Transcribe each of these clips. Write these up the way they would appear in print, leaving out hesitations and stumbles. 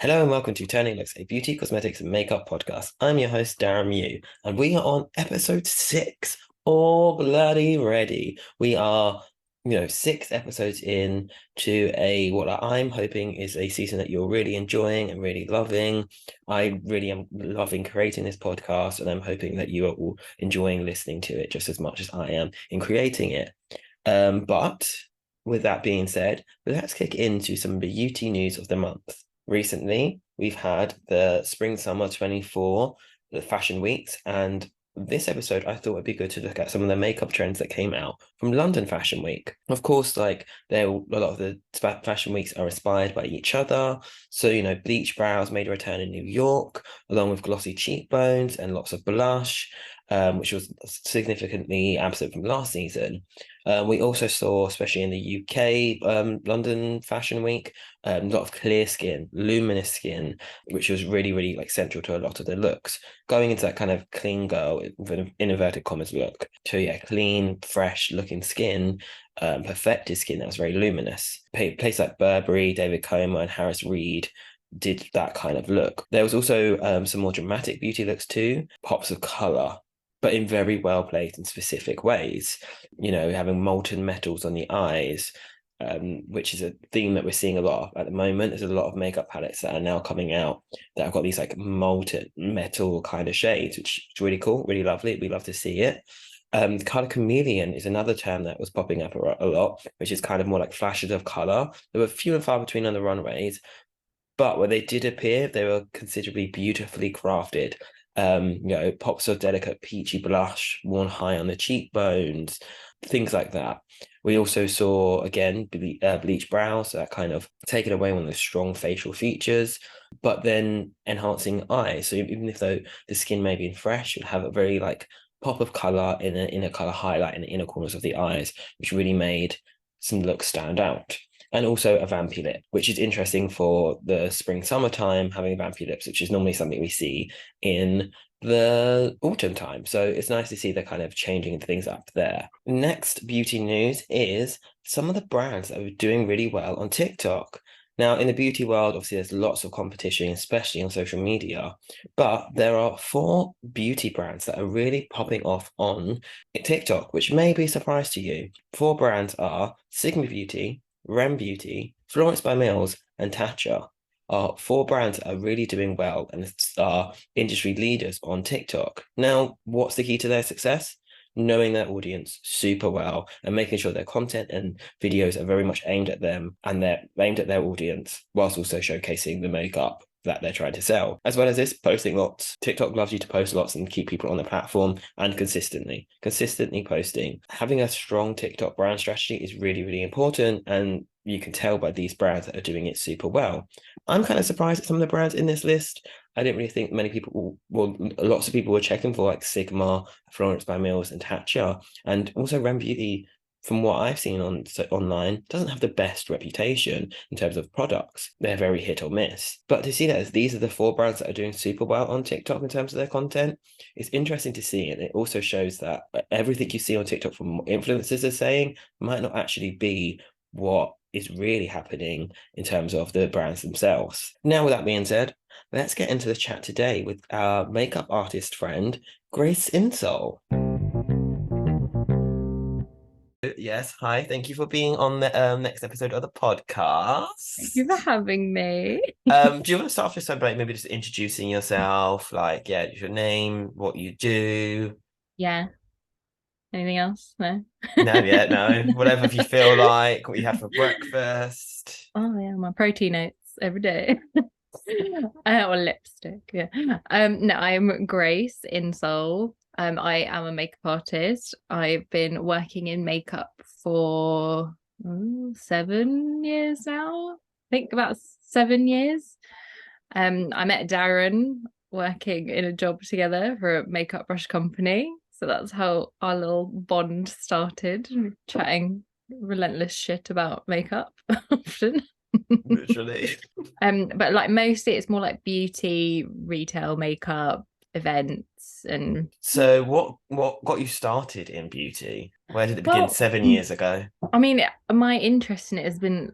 Hello and welcome to Turning Lewks, a beauty, cosmetics, and makeup podcast. I'm your host, Darren Mew, and we are on episode 6. All bloody ready. We are, 6 episodes in to what I'm hoping is a season that you're really enjoying and really loving. I really am loving creating this podcast, and I'm hoping that you are all enjoying listening to it just as much as I am in creating it. But with that being said, let's kick into some beauty news of the month. Recently, we've had the Spring Summer 24, the fashion weeks, and this episode I thought it'd be good to look at some of the makeup trends that came out from London Fashion Week. Of course, a lot of the fashion weeks are inspired by each other. So, bleach brows made a return in New York, along with glossy cheekbones and lots of blush, which was significantly absent from last season. We also saw, especially in the UK, London Fashion Week, a lot of clear skin, luminous skin, which was really, really central to a lot of the looks, going into that kind of clean girl with an inverted commas look. So yeah, clean, fresh looking skin, perfected skin that was very luminous. Places like Burberry, David Comer, and Harris Reed did that kind of look. There was also some more dramatic beauty looks too, pops of color, but in very well placed and specific ways. Having molten metals on the eyes, which is a theme that we're seeing a lot of at the moment. There's a lot of makeup palettes that are now coming out that have got these molten metal kind of shades, which is really cool, really lovely. We love to see it. The color chameleon is another term that was popping up a lot, which is kind of more like flashes of color. There were few and far between on the runways, but when they did appear, they were considerably beautifully crafted. Pops of delicate peachy blush worn high on the cheekbones, things like that. We also saw, again, bleach brows, so that kind of taking away one of the strong facial features, but then enhancing eyes. So even if though the skin may be fresh, you'd have a very pop of color in a color highlight in the inner corners of the eyes, which really made some looks stand out. And also a vampy lip, which is interesting for the spring summertime, having vampy lips, which is normally something we see in the autumn time. So it's nice to see the kind of changing things up there. Next beauty news is some of the brands that are doing really well on TikTok. Now, in the beauty world, obviously, there's lots of competition, especially on social media, but there are 4 beauty brands that are really popping off on TikTok, which may be a surprise to you. 4 brands are Sigma Beauty, Rem Beauty, Florence by Mills, and Tatcha are 4 brands that are really doing well and are industry leaders on TikTok. Now, what's the key to their success? Knowing their audience super well and making sure their content and videos are very much aimed at them and they're aimed at their audience, whilst also showcasing the makeup that they're trying to sell. As well as this, posting lots. TikTok loves you to post lots and keep people on the platform, and consistently posting. Having a strong TikTok brand strategy is really, really important, and you can tell by these brands that are doing it super well. I'm kind of surprised at some of the brands in this list. I didn't really think many people, lots of people were checking for Sigma, Florence by Mills, and Tatcha, and also Rem Beauty, from what I've seen online, doesn't have the best reputation in terms of products. They're very hit or miss. But to see that as these are the 4 brands that are doing super well on TikTok in terms of their content, it's interesting to see. And it also shows that everything you see on TikTok from what influencers are saying might not actually be what is really happening in terms of the brands themselves. Now, with that being said, let's get into the chat today with our makeup artist friend, Grace Insole. Yes, hi. Thank you for being on the next episode of the podcast. Thank you for having me. Do you want to start off just maybe just introducing yourself, your name, what you do? Yeah. Anything else? No. No, yeah, no. Whatever you feel like, what you had for breakfast. Oh yeah, my protein oats every day. Or lipstick, yeah. No, I'm Grace Insole. I am a makeup artist. I've been working in makeup for 7 years now. I think about 7 years. I met Darren working in a job together for a makeup brush company. So that's how our little bond started, chatting relentless shit about makeup often. Literally. But mostly it's more like beauty, retail, makeup, events, and So what got you started in beauty? Where did it begin well, 7 years ago? I mean, my interest in it has been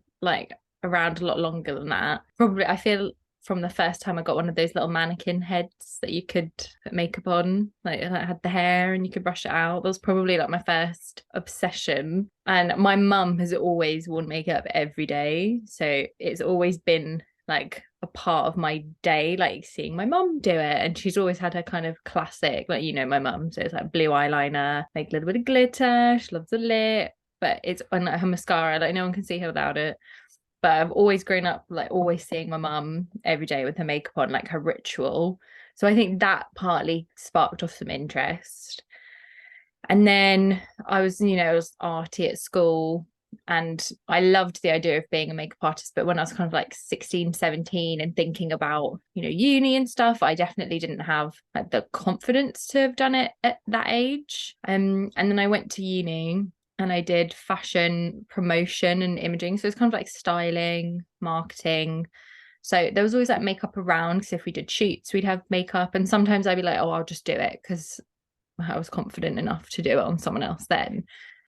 around a lot longer than that. Probably, I feel from the first time I got one of those little mannequin heads that you could put makeup on, like it had the hair and you could brush it out. That was probably like my first obsession. And my mum has always worn makeup every day, so it's always been like a part of my day, like seeing my mum do it. And she's always had her kind of classic, like, you know, my mum, so it's like blue eyeliner, like a little bit of glitter, she loves the lip, but it's on like her mascara, like no one can see her without it. But I've always grown up like always seeing my mum every day with her makeup on, like her ritual. So I think that partly sparked off some interest. And then I was arty at school, and I loved the idea of being a makeup artist. But when I was kind of like 16, 17 and thinking about, uni and stuff, I definitely didn't have like the confidence to have done it at that age. And then I went to uni and I did fashion promotion and imaging. So it's kind of like styling, marketing. So there was always like makeup around, because if we did shoots, we'd have makeup. And sometimes I'd be like, oh, I'll just do it because I was confident enough to do it on someone else then.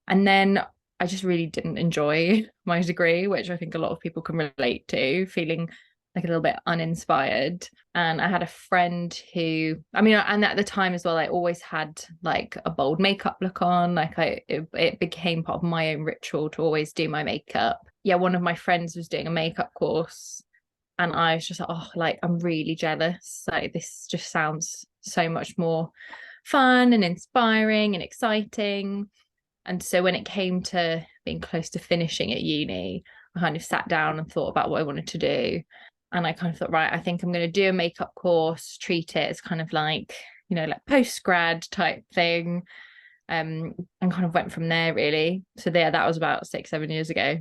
And then I just really didn't enjoy my degree, which I think a lot of people can relate to, feeling like a little bit uninspired. And I had a friend who, and at the time as well, I always had like a bold makeup look on. Like it became part of my own ritual to always do my makeup. Yeah, one of my friends was doing a makeup course, and I was just like, oh, like I'm really jealous. Like this just sounds so much more fun and inspiring and exciting. And so when it came to being close to finishing at uni, I kind of sat down and thought about what I wanted to do. And I kind of thought, right, I think I'm going to do a makeup course, treat it as kind of like, like post-grad type thing. And kind of went from there, really. So there, that was about 6-7 years ago.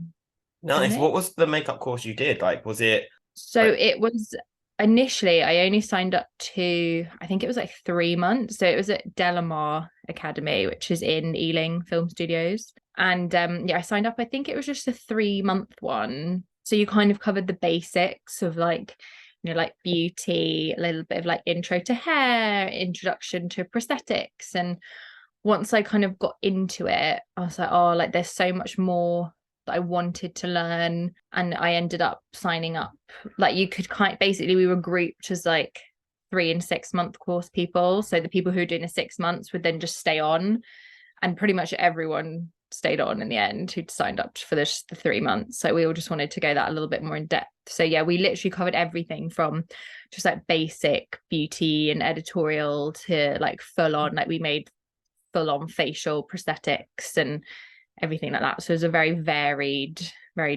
Nice. What was the makeup course you did? Like, was it So like... it was initially, I only signed up to, I think it was like 3 months. So it was at Delamar Academy, which is in Ealing Film Studios. And I signed up, I think it was just a 3-month one. So you kind of covered the basics of like, like beauty, a little bit of like intro to hair, introduction to prosthetics. And once I kind of got into it, I was like, oh, like there's so much more that I wanted to learn. And I ended up signing up. Like you could basically we were grouped as like 3 and 6 month course people. So the people who were doing the 6 months would then just stay on. And pretty much everyone stayed on in the end who'd signed up for the 3 months. So we all just wanted to go that a little bit more in depth. So yeah, we literally covered everything from just like basic beauty and editorial to like full on, like we made full on facial prosthetics and everything like that. So it was a very varied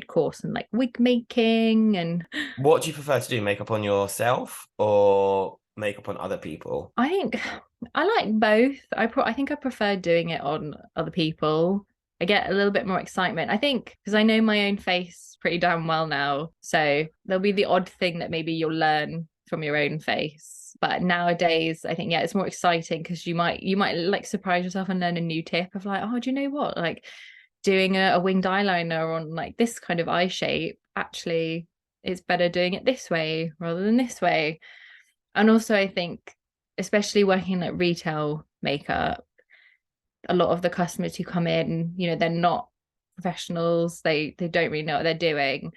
course, and like wig making. And What do you prefer to do? Makeup on yourself or makeup on other people? I think I like both. I think I prefer doing it on other people. I get a little bit more excitement, I think, because I know my own face pretty damn well now. So there'll be the odd thing that maybe you'll learn from your own face. But nowadays, I think, yeah, it's more exciting because you might like surprise yourself and learn a new tip of like, oh, do you know what? Like doing a winged eyeliner on like this kind of eye shape, actually, it's better doing it this way rather than this way. And also, I think, especially working like retail makeup, a lot of the customers who come in, they're not professionals. They don't really know what they're doing.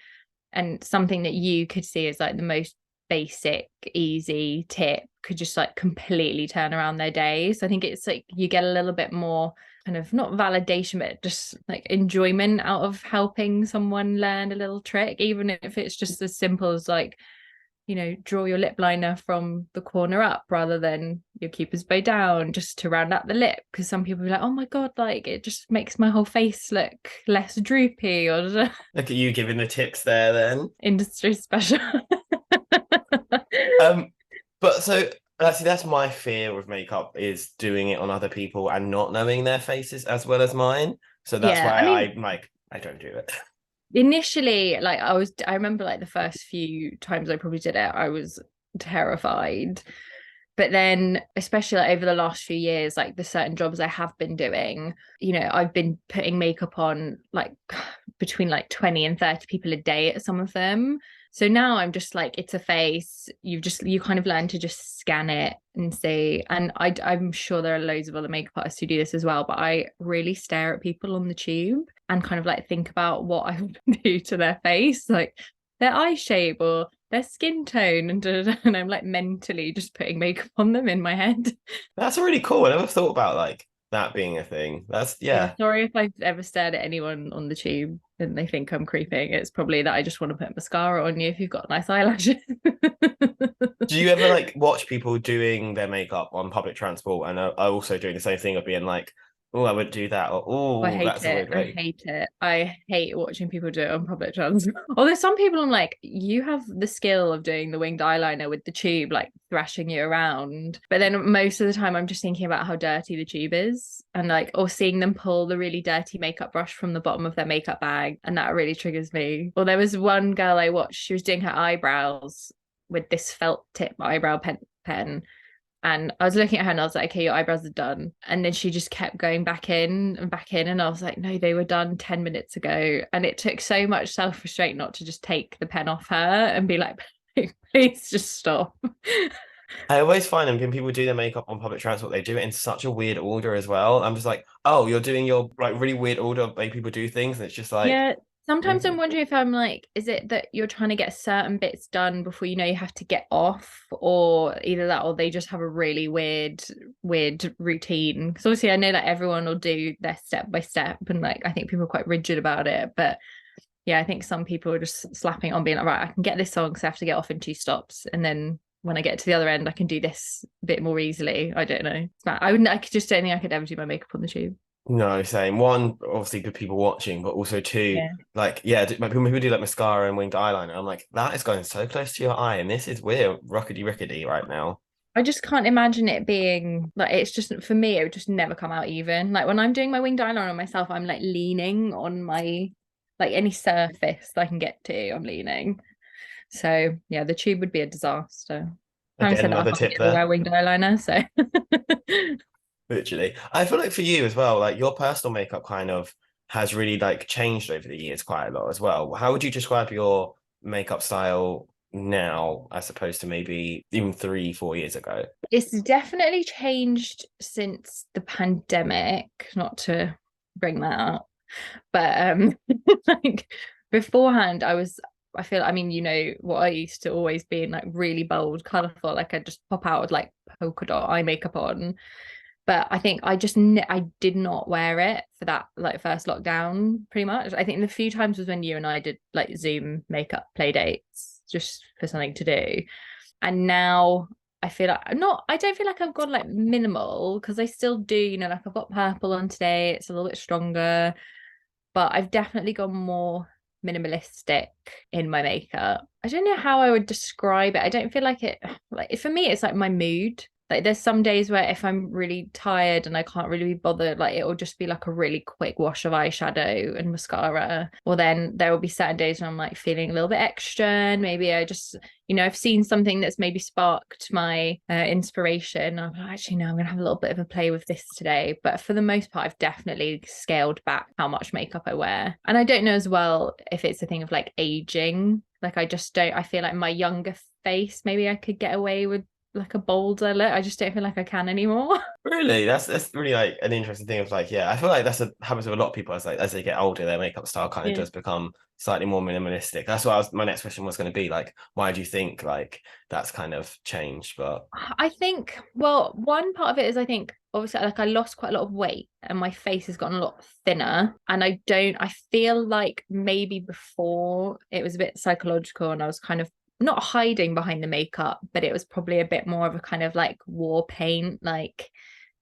And something that you could see as like the most basic, easy tip could just like completely turn around their day. So I think it's like you get a little bit more kind of not validation, but just like enjoyment out of helping someone learn a little trick, even if it's just as simple as like, draw your lip liner from the corner up rather than your cupid's bow down, just to round out the lip. Because some people are like, oh my god, like it just makes my whole face look less droopy. Or Look at you giving the tips there then. Industry special. But so actually that's my fear with makeup, is doing it on other people and not knowing their faces as well as mine. So that's Yeah, why I don't do it. Initially, like I remember like the first few times I probably did it, I was terrified. But then, especially like over the last few years, like the certain jobs I have been doing, I've been putting makeup on like between like 20 and 30 people a day at some of them. So now I'm just like, it's a face. You kind of learn to just scan it and see. And I'm sure there are loads of other makeup artists who do this as well, but I really stare at people on the tube and kind of like think about what I would do to their face, like their eye shape or their skin tone and I'm like mentally just putting makeup on them in my head. That's really cool. I never thought about like that being a thing. That's Yeah, yeah. sorry if I've ever stared at anyone on the tube and they think I'm creeping. It's probably that I just want to put mascara on you if you've got nice eyelashes. Do you ever like watch people doing their makeup on public transport and are also doing the same thing of being like, oh, I wouldn't do that, or I oh, hate that's a it. weird I way. hate it. I hate watching people do it on public transport. Although some people I'm like, you have the skill of doing the winged eyeliner with the tube, like thrashing you around. But then most of the time I'm just thinking about how dirty the tube is and like, or seeing them pull the really dirty makeup brush from the bottom of their makeup bag. And that really triggers me. Well, there was one girl I watched, she was doing her eyebrows with this felt tip eyebrow pen. And I was looking at her and I was like, okay, your eyebrows are done. And then she just kept going back in and back in. And I was like, no, they were done 10 minutes ago. And it took so much self-restraint not to just take the pen off her and be like, please just stop. I always find when people do their makeup on public transport, they do it in such a weird order as well. I'm just like, oh, you're doing your like really weird order of way people do things, and it's just like, Yeah. Sometimes I'm mhm. wondering if I'm like, is it that you're trying to get certain bits done before you know you have to get off, or either that or they just have a really weird routine? Because obviously I know that everyone will do their step by step, and like I think people are quite rigid about it. But yeah, I think some people are just slapping on being like, right, I can get this song because I have to get off in 2 stops. And then when I get to the other end, I can do this a bit more easily. I don't know. I just don't think I could ever do my makeup on the tube. No, same. One, obviously good people watching, but also two, Yeah. like, yeah, like people who do like mascara and winged eyeliner. I'm like, that is going so close to your eye, and this is weird, rockety rickety right now. I just can't imagine it being like it's just for me, it would just never come out even. Like when I'm doing my winged eyeliner on myself, I'm like leaning on my like any surface I can get to, I'm leaning. So yeah, the tube would be a disaster. Having Again, said that, I another hardly tip ever there. wear winged eyeliner, so Literally. I feel like for you as well, like your personal makeup kind of has really like changed over the years quite a lot as well. How would you describe your makeup style now as opposed to maybe even 3, 4 years ago? it's definitely changed since the pandemic, not to bring that up, but like beforehand I feel I mean, you know what I used to always be in like really bold, colourful, like I just pop out with like polka dot eye makeup on. But I think I did not wear it for that like first lockdown pretty much. I think the few times was when you and I did like Zoom makeup play dates just for something to do. And now I feel like I don't feel like I've gone like minimal because I still do, you know, like I've got purple on today, it's a little bit stronger, but I've definitely gone more minimalistic in my makeup. I don't know how I would describe it. I don't feel like it like for me it's like my mood. Like there's some days where if I'm really tired and I can't really be bothered, like it will just be like a really quick wash of eyeshadow and mascara. Or then there will be certain days when I'm like feeling a little bit extra and maybe I just, you know, I've seen something that's maybe sparked my inspiration. I'm like, actually, no, I'm going to have a little bit of a play with this today. But for the most part, I've definitely scaled back how much makeup I wear. And I don't know as well if it's a thing of like aging. Like I just don't, I feel like my younger face, maybe I could get away with like a bolder look. I just don't feel like I can anymore. Really, that's really like an interesting thing of like, yeah, I feel like that's a happens with a lot of people as like as they get older, their makeup style kind of Yeah. does become slightly more minimalistic. That's what my next question was going to be like, why do you think like that's kind of changed? But I think, well, one part of it is I think obviously like I lost quite a lot of weight and my face has gotten a lot thinner. And I feel like maybe before it was a bit psychological and I was kind of not hiding behind the makeup, but it was probably a bit more of a kind of like war paint, like,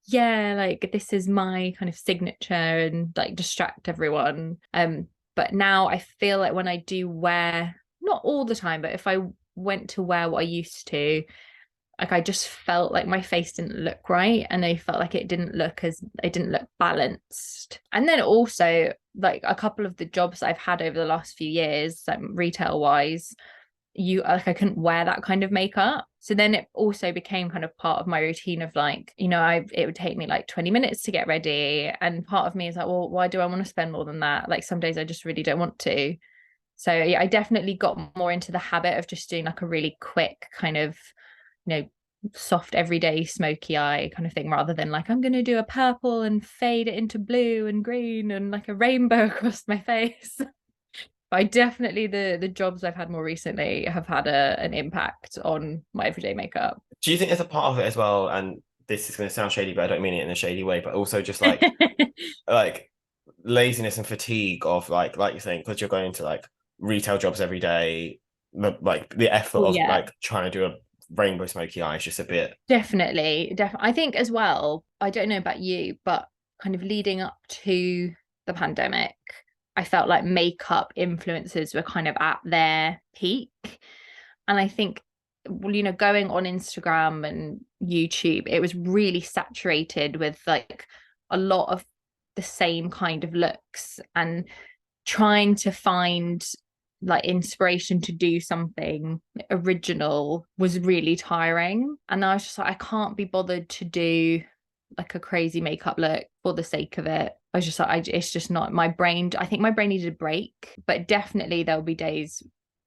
yeah, like this is my kind of signature and like distract everyone. But now I feel like when I do wear, not all the time, but if I went to wear what I used to, like I just felt like my face didn't look right and I felt like it didn't look balanced. And then also like a couple of the jobs I've had over the last few years, like retail wise, you like I couldn't wear that kind of makeup. So then it also became kind of part of my routine of like, you know, it would take me like 20 minutes to get ready. And part of me is like, well, why do I want to spend more than that? Like some days I just really don't want to. So yeah, I definitely got more into the habit of just doing like a really quick kind of, you know, soft everyday smoky eye kind of thing rather than like I'm going to do a purple and fade it into blue and green and like a rainbow across my face. I definitely the jobs I've had more recently have had an impact on my everyday makeup. Do you think there's a part of it as well? And this is going to sound shady, but I don't mean it in a shady way, but also just like laziness and fatigue of like you're saying, because you're going to like retail jobs every day, like the effort Oh of yeah, like trying to do a rainbow smoky eye is just a bit. definitely. I think as well, I don't know about you, but kind of leading up to the pandemic, I felt like makeup influencers were kind of at their peak. And I think, well, going on Instagram and YouTube, it was really saturated with like a lot of the same kind of looks, and trying to find like inspiration to do something original was really tiring. And I was just like, I can't be bothered to do like a crazy makeup look for the sake of it. I was just like, it's just not my brain. I think my brain needed a break, but definitely there'll be days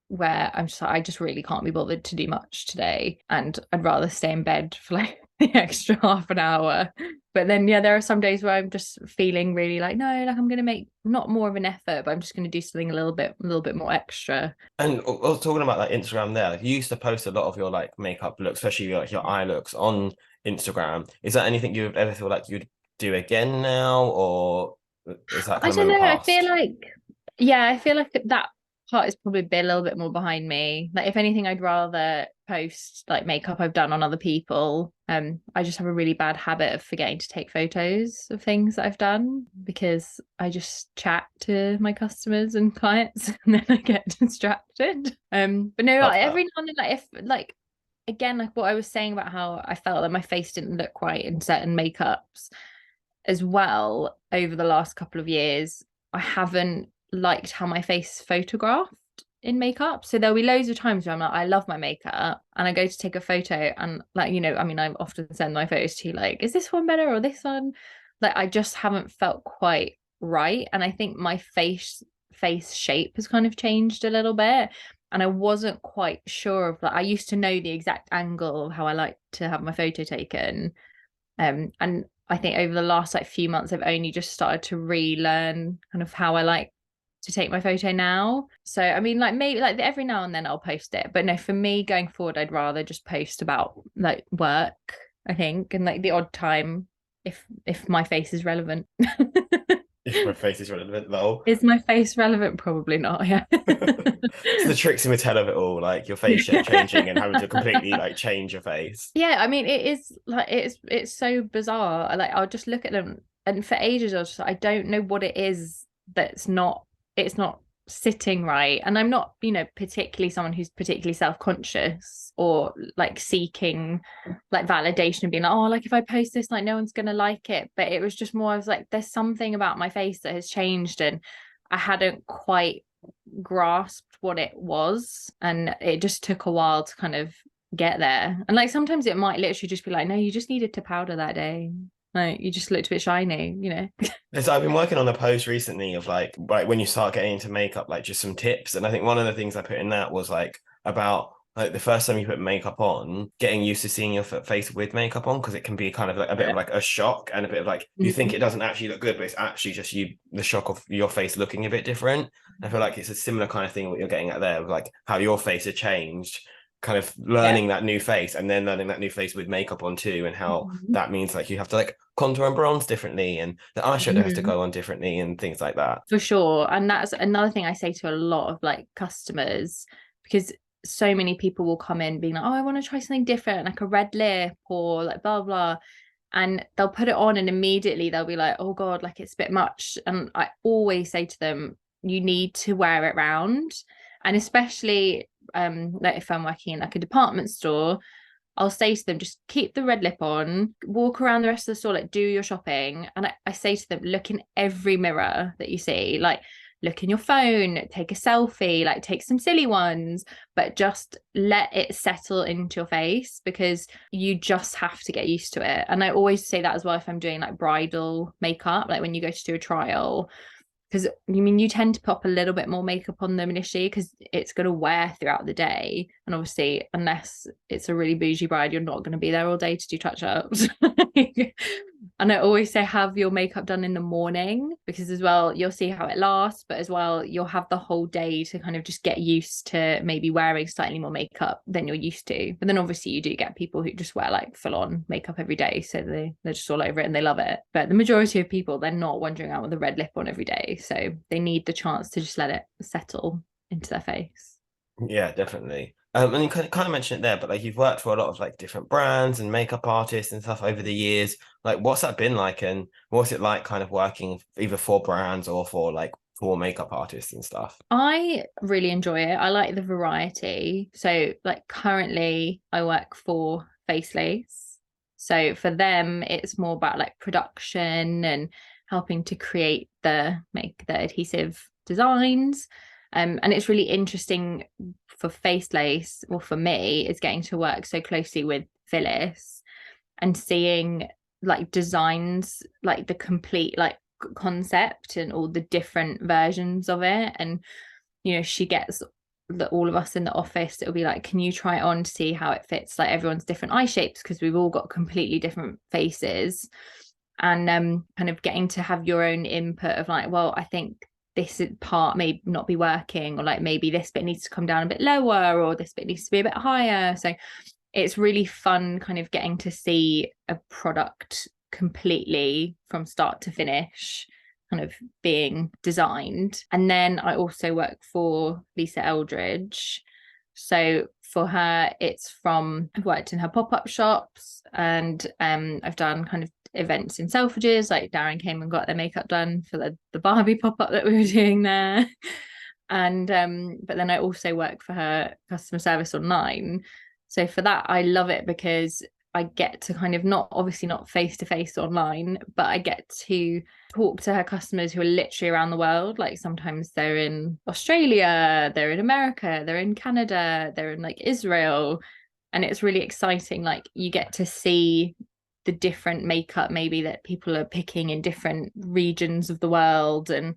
where I'm just like, I just really can't be bothered to do much today. And I'd rather stay in bed for like the extra half an hour. But then, yeah, there are some days where I'm just feeling really like, no, like I'm going to make not more of an effort, but I'm just going to do something a little bit more extra. And I was talking about like Instagram there. Like, you used to post a lot of your like makeup looks, especially like your eye looks on Instagram. Is that anything you've ever feel like you'd do again now, or is that I kind of don't moment know. I feel past? like, yeah, I feel like that part is probably a little bit more behind me. Like, if anything, I'd rather post like makeup I've done on other people. I just have a really bad habit of forgetting to take photos of things that I've done because I just chat to my customers and clients and then I get distracted. But no, Love like, that. every now and then, like if like again, like what I was saying about how I felt that my face didn't look right in certain makeups as well over the last couple of years, I haven't liked how my face photographed in makeup. So there'll be loads of times where I'm like, I love my makeup, and I go to take a photo, and like, I mean, I often send my photos to you like, is this one better or this one? Like, I just haven't felt quite right. And I think my face shape has kind of changed a little bit. And I wasn't quite sure of that. I used to know the exact angle of how I like to have my photo taken. And I think over the last like few months, I've only just started to relearn kind of how I like to take my photo now. So I mean, like maybe like every now and then I'll post it, but no, for me going forward, I'd rather just post about like work, I think, and like the odd time if my face is relevant. If my face is relevant, though. Is my face relevant? Probably not. Yeah. It's the tricks and the tell of it all, like your face changing and having to completely like change your face. Yeah, I mean, it is like it's so bizarre. Like, I'll just look at them, and for ages I was just like, I don't know what it is that's not it's not sitting right. And I'm not, particularly someone who's particularly self-conscious or like seeking like validation and being like, oh, like if I post this, like no one's gonna like it. But it was just more, I was like, there's something about my face that has changed, and I hadn't quite grasped what it was, and it just took a while to kind of get there. And like sometimes it might literally just be like, no, you just needed to powder that day, like you just looked a bit shiny. Because I've been working on a post recently of like when you start getting into makeup, like just some tips. And I think one of the things I put in that was like about like the first time you put makeup on, getting used to seeing your face with makeup on, because it can be kind of like a bit of like a shock and a bit of like you think it doesn't actually look good, but it's actually just the shock of your face looking a bit different. I feel like it's a similar kind of thing what you're getting at there, with like how your face had changed, kind of Yeah. learning that new face and then learning that new face with makeup on too, and how that means like you have to like contour and bronze differently, and the eyeshadow has to Mhm. go on differently and things like that. For sure. And that's another thing I say to a lot of like customers, because so many people will come in being like, oh, I want to try something different, like a red lip or like blah blah. And they'll put it on and immediately they'll be like, oh God, like it's a bit much. And I always say to them, you need to wear it round. And especially like if I'm working in like a department store, I'll say to them, just keep the red lip on, walk around the rest of the store, like do your shopping. And I say to them, look in every mirror that you see, like look in your phone, take a selfie, like take some silly ones, but just let it settle into your face, because you just have to get used to it. And I always say that as well if I'm doing like bridal makeup, like when you go to do a trial, because you tend to pop a little bit more makeup on them initially because it's going to wear throughout the day, and obviously unless it's a really bougie bride, you're not going to be there all day to do touch-ups. And I always say have your makeup done in the morning, because as well you'll see how it lasts, but as well you'll have the whole day to kind of just get used to maybe wearing slightly more makeup than you're used to. But then obviously you do get people who just wear like full on makeup every day, so they're just all over it and they love it. But the majority of people, they're not wandering out with a red lip on every day, so they need the chance to just let it settle into their face. Yeah, definitely. And you kind of mentioned it there, but like you've worked for a lot of like different brands and makeup artists and stuff over the years. Like, what's that been like, and what's it like kind of working either for brands or for like for makeup artists and stuff? I really enjoy it. I like the variety. So, like, currently, I work for Facelace. So, for them, it's more about like production and helping to create make the adhesive designs. And it's really interesting for Facelace, or for me, is getting to work so closely with Phyllis and seeing like designs, like the complete like concept and all the different versions of it. And she gets all of us in the office, it'll be like, can you try it on to see how it fits like everyone's different eye shapes, because we've all got completely different faces. And kind of getting to have your own input of like, well, I think this part may not be working, or like maybe this bit needs to come down a bit lower, or this bit needs to be a bit higher. So it's really fun kind of getting to see a product completely from start to finish kind of being designed. And then I also work for Lisa Eldridge. So for her, I've worked in her pop-up shops, and I've done kind of events in Selfridges, like Darren came and got their makeup done for the Barbie pop-up that we were doing there. And but then I also work for her customer service online. So for that, I love it because I get to kind of not face to face online, but I get to talk to her customers who are literally around the world. Like sometimes they're in Australia, they're in America, they're in Canada, they're in like Israel. And it's really exciting. Like you get to see the different makeup maybe that people are picking in different regions of the world, and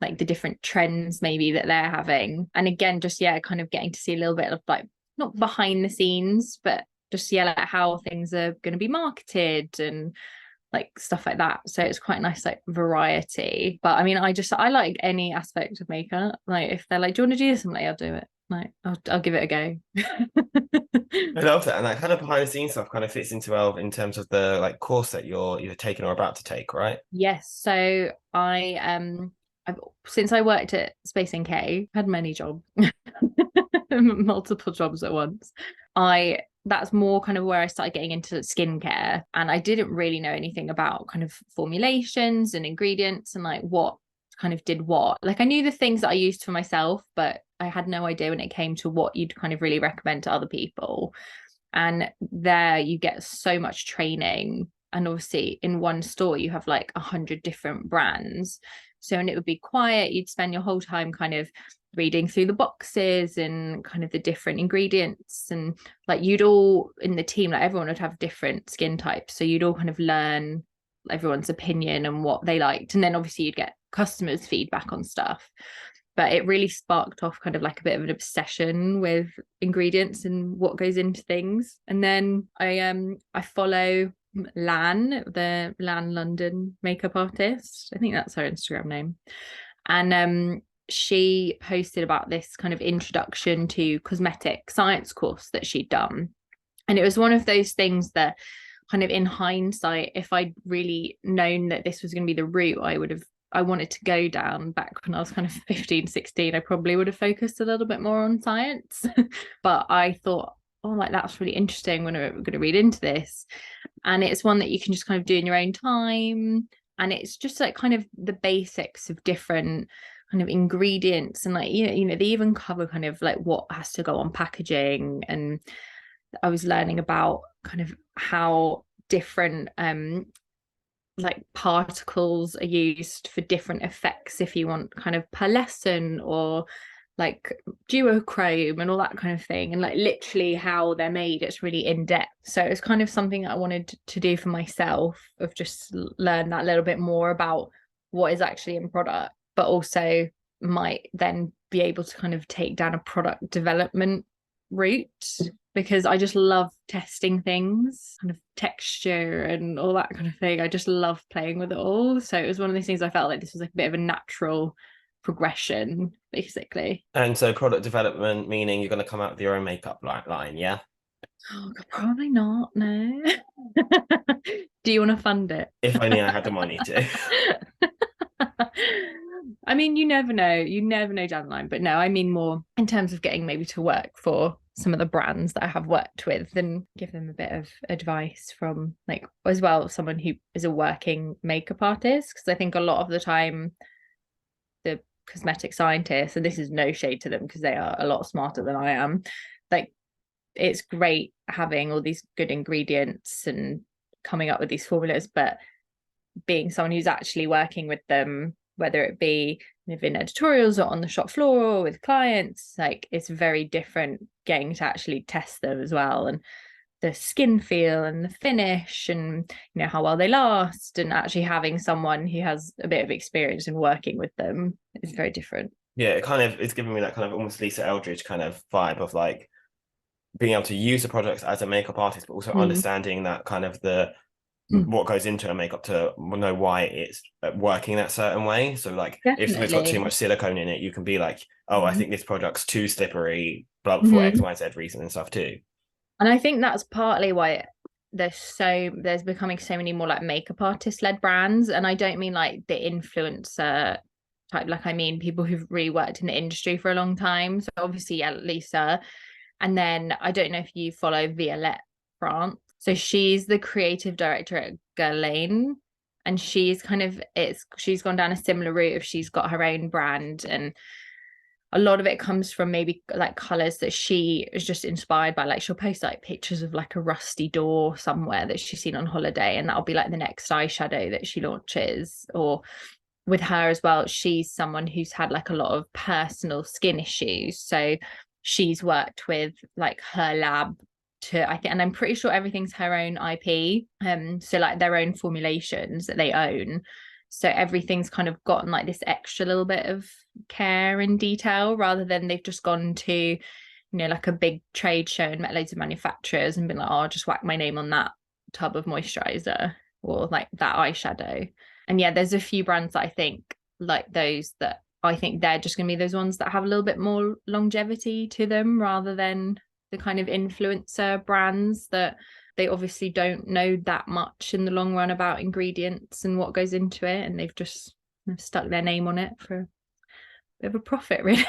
like the different trends maybe that they're having. And again, just kind of getting to see a little bit of like, not behind the scenes, but just like how things are going to be marketed and like stuff like that. So it's quite nice like variety. But I mean, I like any aspect of makeup. Like if they're like, do you want to do this? I'm like, I'll do it. Like I'll give it a go. I love that, and that kind of behind the scenes stuff kind of fits into well in terms of the like course that you're either taking or about to take, right? Yes. So I've since I worked at Space NK, had many jobs, multiple jobs at once. That's more kind of where I started getting into skincare, and I didn't really know anything about kind of formulations and ingredients and like what kind of did what. Like I knew the things that I used for myself, but I had no idea when it came to what you'd kind of really recommend to other people. And there you get so much training, and obviously in one store you have like 100 different brands. So when it would be quiet, you'd spend your whole time kind of reading through the boxes and kind of the different ingredients. And like you'd all in the team, like everyone would have different skin types, so you'd all kind of learn everyone's opinion and what they liked. And then obviously you'd get customers feedback on stuff. But it really sparked off kind of like a bit of an obsession with ingredients and what goes into things. And then I follow the Lan London makeup artist. I think that's her Instagram name. And she posted about this kind of introduction to cosmetic science course that she'd done. And it was one of those things that kind of in hindsight, if I'd really known that this was going to be the route I wanted to go down back when I was kind of 15, 16, I probably would have focused a little bit more on science. But I thought, oh, like that's really interesting when we're going to read into this. And it's one that you can just kind of do in your own time. And it's just like kind of the basics of different kind of ingredients. And like, they even cover kind of like what has to go on packaging. And I was learning about kind of how different like particles are used for different effects, if you want kind of pearlescent or like duochrome and all that kind of thing, and like literally how they're made. It's really in depth. So it's kind of something that I wanted to do for myself, of just learn that little bit more about what is actually in product, but also might then be able to kind of take down a product development route. because I just love testing things, kind of texture and all that kind of thing. I just love playing with it all. So it was one of those things I felt like this was like a bit of a natural progression, basically. And so product development, meaning you're going to come out with your own makeup line, yeah? Oh, probably not, no. Do you want to fund it? If only I had the money to. I mean, you never know. You never know down the line. But no, I mean more in terms of getting maybe to work for some of the brands that I have worked with and give them a bit of advice from, like, as well, someone who is a working makeup artist. Because I think a lot of the time, the cosmetic scientists, and this is no shade to them because they are a lot smarter than I am, like, it's great having all these good ingredients and coming up with these formulas, but being someone who's actually working with them, whether it be in editorials or on the shop floor or with clients, like, it's very different getting to actually test them as well, and the skin feel and the finish and how well they last, and actually having someone who has a bit of experience in working with them is very different. Yeah, it kind of is giving me that kind of almost Lisa Eldridge kind of vibe of like being able to use the products as a makeup artist, but also understanding that kind of what goes into a makeup to know why it's working that certain way. So like if something's got too much silicone in it, you can be like, oh, I think this product's too slippery, but for X, Y, Z reason and stuff too. And I think that's partly why there's becoming so many more like makeup artist led brands. And I don't mean like the influencer type, like I mean people who've really worked in the industry for a long time. So obviously, yeah, Lisa. And then I don't know if you follow Violette France. So she's the creative director at Guerlain. And she's she's gone down a similar route of she's got her own brand, and a lot of it comes from maybe like colors that she is just inspired by. Like she'll post like pictures of like a rusty door somewhere that she's seen on holiday, and that'll be like the next eyeshadow that she launches. Or with her as well, she's someone who's had like a lot of personal skin issues, so she's worked with like her lab to, I think, and I'm pretty sure everything's her own IP, so like their own formulations that they own. So everything's kind of gotten like this extra little bit of care and detail, rather than they've just gone to like a big trade show and met loads of manufacturers and been like, oh, I'll just whack my name on that tub of moisturizer or like that eyeshadow. And yeah, there's a few brands that I think like those that I think they're just going to be those ones that have a little bit more longevity to them, rather than the kind of influencer brands that they obviously don't know that much in the long run about ingredients and what goes into it, and they've just stuck their name on it for a bit of a profit, really.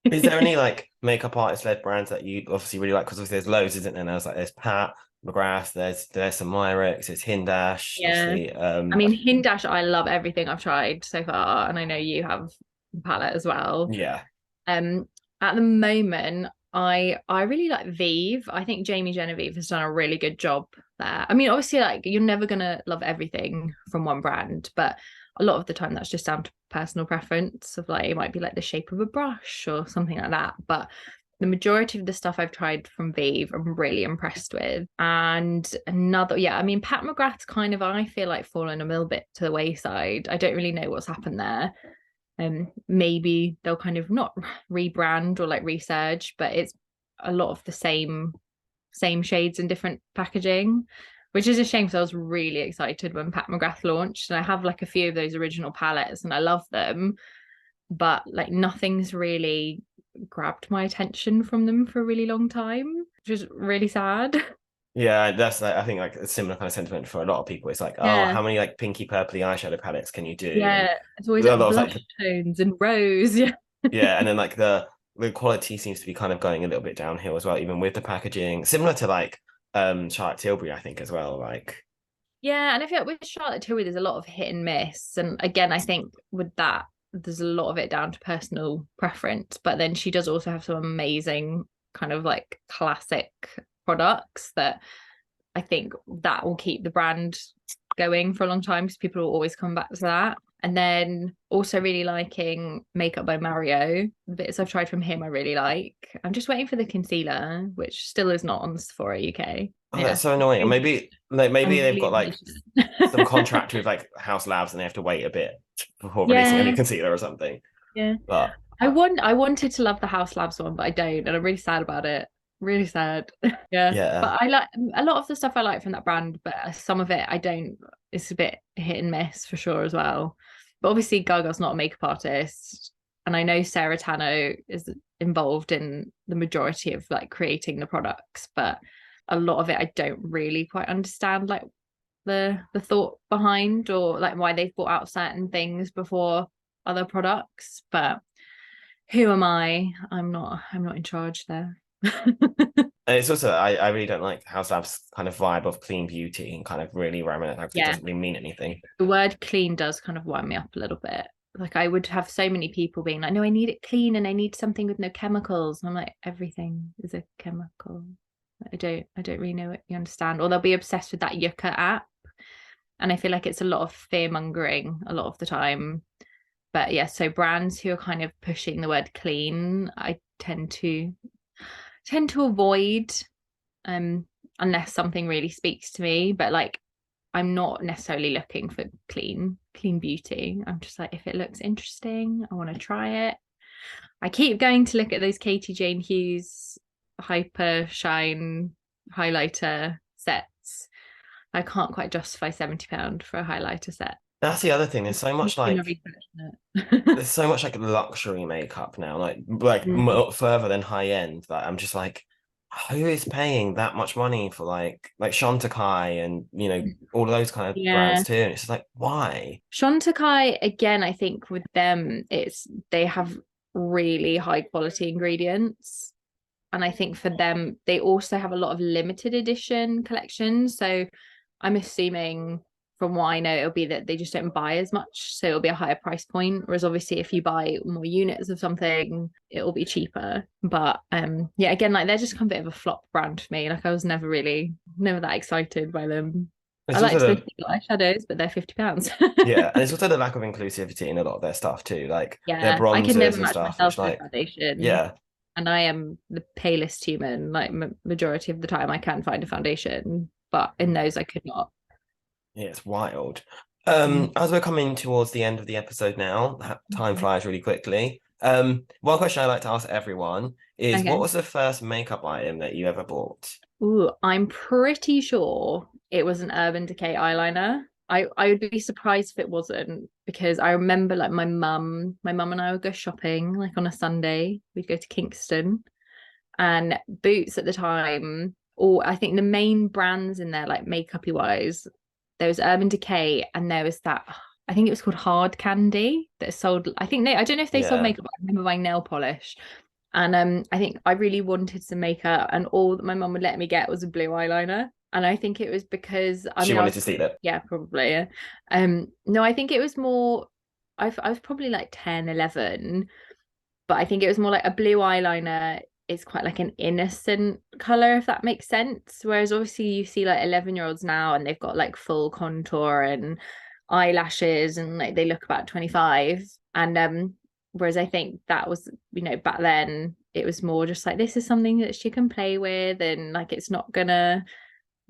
Is there any like makeup artist led brands that you obviously really like? Because obviously there's loads, isn't there? There's Pat McGrath, there's some Myrix, there's Hindash. Yeah. I mean, Hindash, I love everything I've tried so far, and I know you have palette as well. Yeah. At the moment, I really like Vive. I think Jamie Genevieve has done a really good job there. I mean, obviously, like, you're never gonna love everything from one brand, but a lot of the time that's just down to personal preference of like, it might be like the shape of a brush or something like that. But the majority of the stuff I've tried from Vive, I'm really impressed with. And I mean, Pat McGrath's kind of, I feel like, fallen a little bit to the wayside. I don't really know what's happened there. Maybe they'll kind of not rebrand or like resurge, but it's a lot of the same shades and different packaging, which is a shame because I was really excited when Pat McGrath launched, and I have like a few of those original palettes and I love them, but like nothing's really grabbed my attention from them for a really long time, which is really sad. Yeah, that's like, I think like a similar kind of sentiment for a lot of people. It's like, oh, how many like pinky purpley eyeshadow palettes can you do? Yeah, it's always like blush tones and rose. Yeah. Yeah, and then like the quality seems to be kind of going a little bit downhill as well, even with the packaging, similar to like Charlotte Tilbury, I think, as well. Like, yeah, and I feel like with Charlotte Tilbury, there's a lot of hit and miss, and again, I think with that, there's a lot of it down to personal preference. But then she does also have some amazing kind of like classic products that I think that will keep the brand going for a long time, because people will always come back to that. And then also really liking Makeup by Mario. The bits I've tried from him I really like. I'm just waiting for the concealer, which still is not on Sephora UK. Oh, that's so annoying. Maybe they've got like some contract with like House Labs and they have to wait a bit before releasing a new concealer or something. Yeah. But I wanted to love the House Labs one, but I don't, and I'm really sad about it. Really sad. Yeah. Yeah. But I like a lot of the stuff I like from that brand, but some of it I don't. It's a bit hit and miss for sure as well. But obviously Gaga's not a makeup artist. And I know Sarah Tanno is involved in the majority of like creating the products, but a lot of it I don't really quite understand like the thought behind or like why they've brought out certain things before other products. But who am I? I'm not in charge there. And it's also I really don't like House Lab's kind of vibe of clean beauty and kind of really ramming it like it Yeah. doesn't really mean anything. The word clean does kind of wind me up a little bit. Like I would have so many people being like, no, I need it clean and I need something with no chemicals. And I'm like, everything is a chemical. I don't really know what you understand. Or they'll be obsessed with that Yucca app. And I feel like it's a lot of fear mongering a lot of the time. But yeah, so brands who are kind of pushing the word clean, I tend to avoid unless something really speaks to me. But like I'm not necessarily looking for clean beauty. I'm just like, if it looks interesting, I want to try it. I keep going to look at those Katie Jane Hughes hyper shine highlighter sets. I can't quite justify £70 for a highlighter set. That's the other thing. There's so much Doing a like research on it. there's so much like luxury makeup now, like further than high end. That I'm just like, who is paying that much money for like Chantecaille and all of those kind of brands Yeah. too? And it's just like, why? Chantecaille, again, I think with them, they have really high quality ingredients. And I think for them, they also have a lot of limited edition collections. So I'm assuming from what I know, it'll be that they just don't buy as much. So it'll be a higher price point. Whereas obviously if you buy more units of something, it'll be cheaper. But yeah, again, like they're just kind of a bit of a flop brand for me. Like I was never that excited by them. I It's also liked those the eyeshadows, but they're £50. yeah, and it's also the lack of inclusivity in a lot of their stuff too. Like their Yeah, I can bronzers never and match stuff, myself which with like foundation. yeah, And I am the palest human. Like majority of the time, I can find a foundation, but in those, I could not. yeah, it's wild. Mm. As we're coming towards the end of the episode now, time Okay. flies really quickly. One question I like to ask everyone is, what Okay. was the first makeup item that you ever bought? Ooh, I'm pretty sure it was an Urban Decay eyeliner. I would be surprised if it wasn't because I remember like my mum and I would go shopping like on a Sunday. We'd go to Kingston and Boots at the time, or I think the main brands in there, like makeupy wise, there was Urban Decay and there was that I think it was called Hard Candy that sold. I don't know if they sold Yeah, makeup. I remember buying nail polish, and I think I really wanted some makeup, and all that my mum would let me get was a blue eyeliner. And I think it was because I she mean I wanted was to steal it. yeah probably yeah. No, I think it was more. I was probably like 10, 11, but I think it was more like a blue eyeliner is quite like an innocent color, if that makes sense. Whereas obviously you see like 11-year-olds now and they've got like full contour and eyelashes and like they look about 25. And whereas I think that was, back then it was more just like this is something that she can play with and like it's not gonna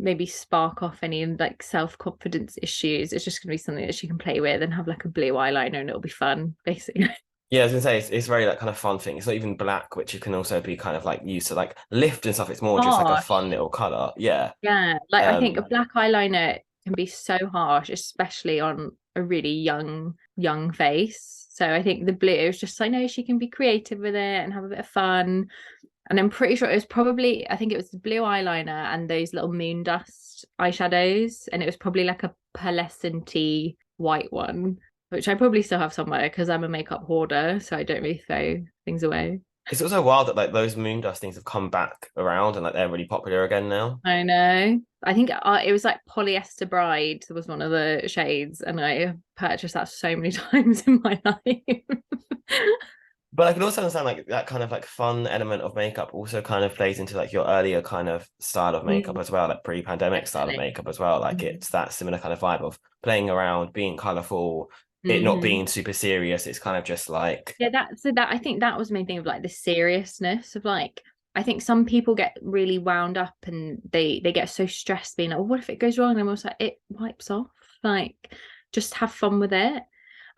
maybe spark off any like self-confidence issues. It's just gonna be something that she can play with and have like a blue eyeliner and it'll be fun, basically. Yeah, I was gonna say it's very like kind of fun thing. It's not even black, which it can also be kind of like used to like lift and stuff. It's more just like a fun Harsh. little color. Yeah. Yeah, like I think a Um, black eyeliner can be so harsh, especially on a really young face. So I think the blue is just I know she can be creative with it and have a bit of fun. And I'm pretty sure it was probably I think it was the blue eyeliner and those little moon dust eyeshadows, and it was probably like a pearlescent white one, which I probably still have somewhere because I'm a makeup hoarder, so I don't really throw things away. it's also wild that like those moon dust things have come back around and like they're really popular again now. I know. I think it was like Polyester Bride was one of the shades, and I purchased that so many times in my life. But I can also understand like that kind of like fun element of makeup also kind of plays into like your earlier kind of style of makeup Mm, as well, like pre-pandemic style of definitely. makeup as well. Like Mhm. it's that similar kind of vibe of playing around, being colorful, it not Mhm. being super serious. It's kind of just like Yeah, that I think that was the main thing of like the seriousness of like I think some people get really wound up and they get so stressed being like, oh, what if it goes wrong? And I'm also like, it wipes off. Like, just have fun with it.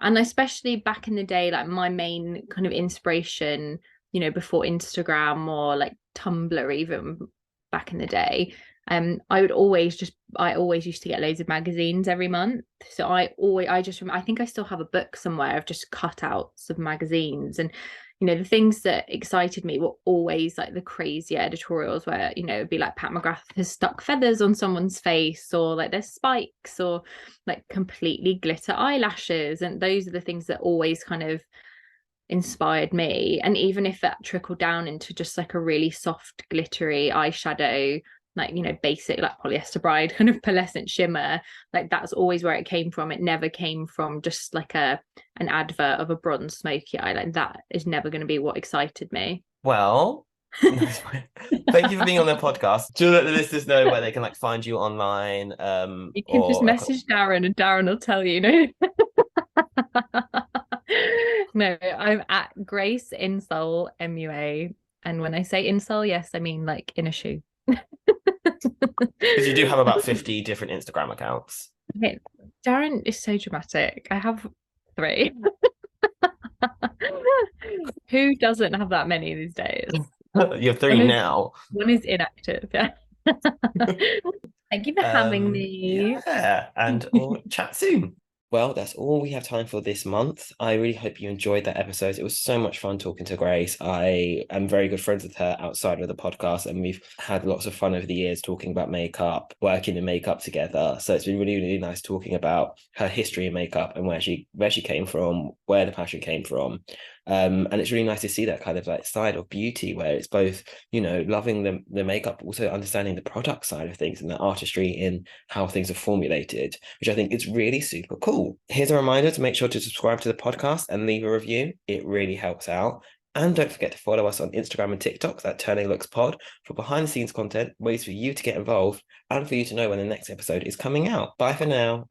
And especially back in the day, like my main kind of inspiration, before Instagram or like Tumblr even back in the day, I always used to get loads of magazines every month. So I think I still have a book somewhere of just cutouts of magazines. And the things that excited me were always like the crazy editorials where it'd be like Pat McGrath has stuck feathers on someone's face, or like there's spikes, or like completely glitter eyelashes. And those are the things that always kind of inspired me. And even if that trickled down into just like a really soft glittery eyeshadow, like basic like polyester bride kind of pearlescent shimmer, like that's always where it came from. It never came from just like an advert of a bronze smoky eye. Like that is never going to be what excited me. Well, thank you for being on the podcast. Do let the listeners know where they can like find you online. You can just message Darren and Darren will tell you. No, I'm at Grace Insole, MUA. And when I say insole, yes, I mean like in a shoe. Because you do have about 50 different Instagram accounts. Okay. Darren is so dramatic. I have 3. Who doesn't have that many these days? You have 3 now. One is inactive. Yeah. Thank you for having me. Yeah, and we'll chat soon. Well, that's all we have time for this month. I really hope you enjoyed that episode. It was so much fun talking to Grace. I am very good friends with her outside of the podcast, and we've had lots of fun over the years talking about makeup, working in makeup together. So it's been really, really nice talking about her history in makeup and where she came from, where the passion came from. And it's really nice to see that kind of like side of beauty where it's both, loving the makeup, but also understanding the product side of things and the artistry in how things are formulated, which I think is really super cool. Here's a reminder to make sure to subscribe to the podcast and leave a review. It really helps out. And don't forget to follow us on Instagram and TikTok at Turning Lewks Pod for behind the scenes content, ways for you to get involved, and for you to know when the next episode is coming out. Bye for now.